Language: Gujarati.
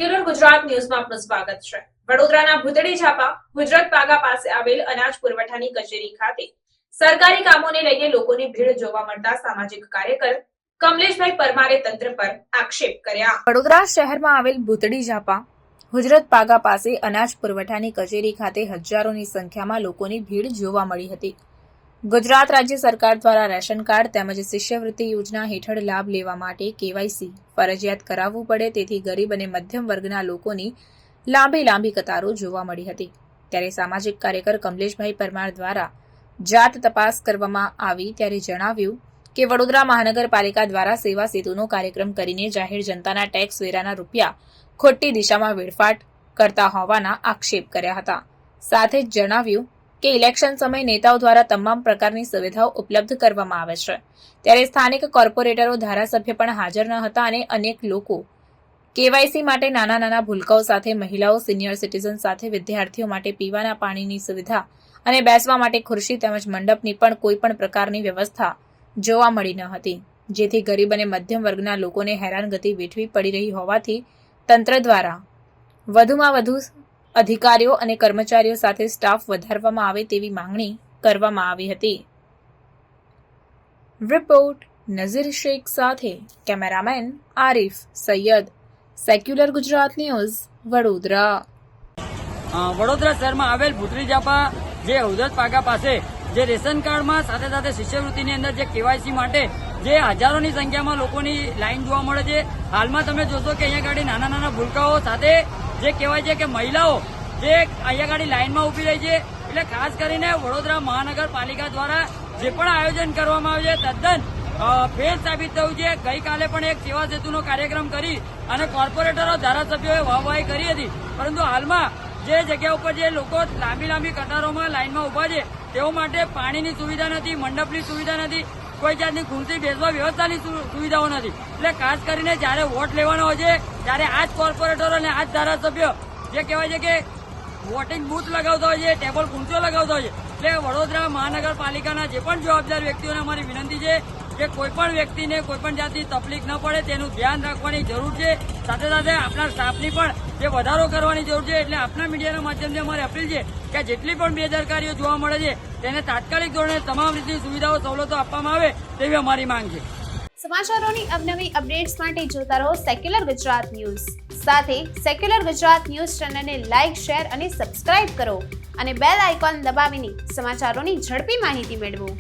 સેક્યુલર ગુજરાત ન્યૂઝમાં આપનું સ્વાગત છે। વડોદરાના ભૂતળી ઝાપા ગુજરાત પાગા પાસે આવેલ અનાજ પુરવઠાની કચેરી ખાતે સરકારી કામોને લઈને લોકોની ભીડ જોવા મળતા સામાજિક કાર્યકર કમલેશભાઈ પરમારે તંત્ર પર આક્ષેપ કર્યા। વડોદરા શહેરમાં આવેલ ભૂતળી ઝાપા ગુજરાત પાગા પાસે અનાજ પુરવઠાની કચેરી ખાતે હજારોની સંખ્યામાં લોકોની ભીડ જોવા મળી હતી। ગુજરાત રાજ્ય સરકાર દ્વારા રેશન કાર્ડ તેમજ શિષ્યવૃત્તિ યોજના હેઠળ લાભ લેવા માટે કેવાયસી ફરજિયાત કરાવવું પડે, તેથી ગરીબ અને મધ્યમ વર્ગના લોકોની લાંબી કતારો જોવા મળી હતી। ત્યારે સામાજિક કાર્યકર કમલેશભાઈ પરમાર દ્વારા જાત તપાસ કરવામાં આવી ત્યારે જણાવ્યું કે વડોદરા મહાનગરપાલિકા દ્વારા સેવા સેતુનો કાર્યક્રમ કરીને જાહેર જનતાના ટેક્સ વેરાના રૂપિયા ખોટી દિશામાં વેડફાટ કરતા હોવાના આક્ષેપ કર્યા હતા। સાથે જ જણાવ્યું કે ઇલેક્શન સમયે નેતાઓ દ્વારા તમામ પ્રકારની સુવિધાઓ ઉપલબ્ધ કરવામાં આવે છે, ત્યારે સ્થાનિક કોર્પોરેટરો ધારાસભ્ય પણ હાજર ન હતા અને અનેક લોકો કેવાયસી માટે નાના ભૂલકાઓ સાથે મહિલાઓ, સિનિયર સિટીઝન સાથે વિદ્યાર્થીઓ માટે પીવાના પાણીની સુવિધા અને બેસવા માટે ખુરશી તેમજ મંડપની પણ કોઈ પણ પ્રકારની વ્યવસ્થા જોવા મળી ન હતી, જેથી ગરીબ અને મધ્યમ વર્ગના લોકોને હેરાનગતિ વેઠવી પડી રહી હોવાથી તંત્ર દ્વારા વધુમાં વધુ અધિકારીઓ અને કર્મચારીઓ સાથે સ્ટાફ વધારવામાં આવે તેવી માંગણી કરવામાં આવી હતી। રિપોર્ટ નઝીર શેખ સાથે cameraman Arif Syed, secular Gujarat news, Vadodara. Vadodara શહેરમાં આવેલ ભૂતળી ઝાપા જે ગુજરાત પાગા પાસે જે રેશન કાર્ડમાં સાથે શિષ્યવૃત્તિની અંદર જે કેવાયસી માટે જે હજારોની સંખ્યામાં લોકોની લાઈન જોવા મળે છે। હાલમાં તમે જોશો કે અહીંયા ગાડી નાના ભૂલકાઓ સાથે જે કહેવાય છે કે મહિલાઓ જે અહીંયા ગાડી લાઈનમાં ઉભી રહી છે। એટલે ખાસ કરીને વડોદરા મહાનગરપાલિકા દ્વારા જે પણ આયોજન કરવામાં આવ્યું છે તદ્દન ફેલ સાબિત થયું છે। ગઈકાલે પણ એક સેવા સેતુનો કાર્યક્રમ કરી અને કોર્પોરેટરો, ધારાસભ્યોએ વાહવાહી કરી હતી, પરંતુ હાલમાં જે જગ્યા ઉપર જે લોકો લાંબી કતારોમાં લાઈનમાં ઉભા છે તેઓ માટે પાણીની સુવિધા નથી, મંડપની સુવિધા નથી, કોઈ જાતની ખુરશી બેસવા વ્યવસ્થાની સુવિધાઓ નથી। એટલે ખાસ કરીને જયારે વોટ લેવાનો હોય છે ત્યારે આ જ કોર્પોરેટરો અને આ જ ધારાસભ્યો જે કહેવાય છે કે વોટિંગ બૂથ લગાવતા હોય છે, ટેબલ ખુરશીઓ લગાવતા હોય છે। એટલે વડોદરા મહાનગરપાલિકાના જે પણ જવાબદાર વ્યક્તિઓને અમારી વિનંતી છે કે કોઈ પણ વ્યક્તિને કોઈ પણ જાતની તકલીફ ન પડે તેનું ધ્યાન રાખવાની જરૂર છે। સાથે આપણા સ્ટાફની પણ જે વધારો કરવાની જરૂર છે। એટલે આપના મીડિયાના માધ્યમથી અમારી અપીલ છે કે જેટલી પણ બેદરકારીઓ જોવા મળે છે તેને તાત્કાલિક ધોરણે તમામ રીતની સુવિધાઓ સવલતો આપવામાં આવે તેવી અમારી માંગ છે। સમાચારોની અવનવી અપડેટ્સ માટે જોતા રહો સેક્યુલર ગુજરાત ન્યૂઝ। સાથે સેક્યુલર ગુજરાત ન્યૂઝ ચેનલને લાઇક, શેર અને સબસ્ક્રાઇબ કરો અને બેલ આઇકોન દબાવીને સમાચારોની ઝડપી માહિતી મેળવો।